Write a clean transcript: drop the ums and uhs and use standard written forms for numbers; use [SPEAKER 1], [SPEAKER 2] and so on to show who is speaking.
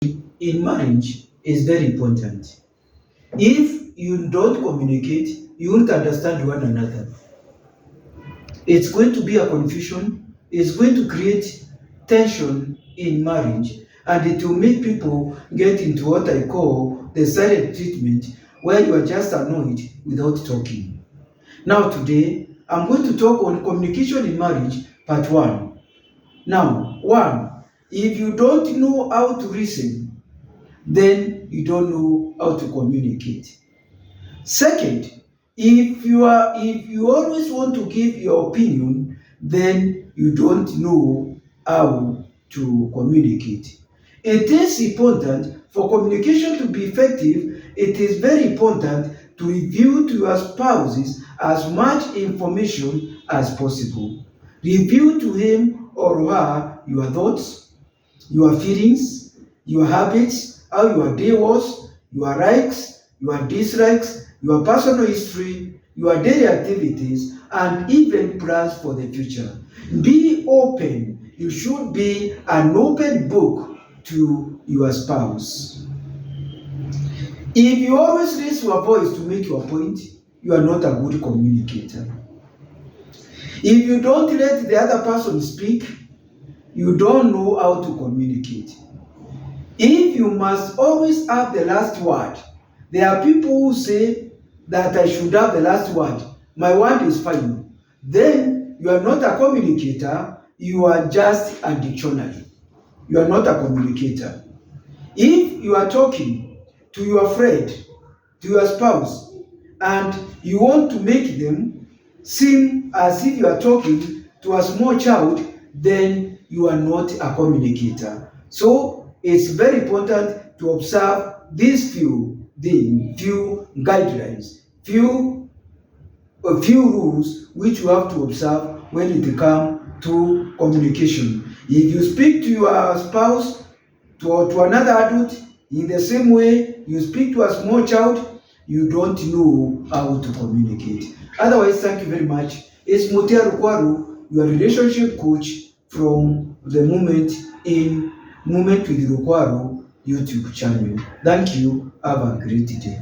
[SPEAKER 1] in marriage is very important. If you don't communicate, you won't understand one another. It's going to be a confusion, it's going to create tension in marriage, and it will make people get into what I call the silent treatment, where you are just annoyed without talking. Now, today, I'm going to talk on communication in marriage, part one. Now, one, if you don't know how to listen, then you don't know how to communicate. Second, if you always want to give your opinion, then you don't know how to communicate. It is important for communication to be effective. It is very important to reveal to your spouses as much information as possible. Reveal to him or her your thoughts, your feelings, your habits, how your day was, your likes, your dislikes, your personal history, your daily activities, and even plans for the future. Be open. You should be an open book to your spouse. If you always raise your voice to make your point, you are not a good communicator. If you don't let the other person speak, you don't know how to communicate. If you must always have the last word, there are people who say that I should have the last word. My word is final. Then you are not a communicator, you are just a dictionary. You are not a communicator. If you are talking to your friend, to your spouse, and you want to make them seem as if you are talking to a small child, then you are not a communicator. So it's very important to observe these few things, few guidelines, few rules which you have to observe when it comes to communication. If you speak to your spouse, to another adult, in the same way you speak to a small child, you don't know how to communicate. Otherwise, thank you very much. It's Mutia Rukwaru, your relationship coach from the Moment with Rukwaru YouTube channel. Thank you. Have a great day.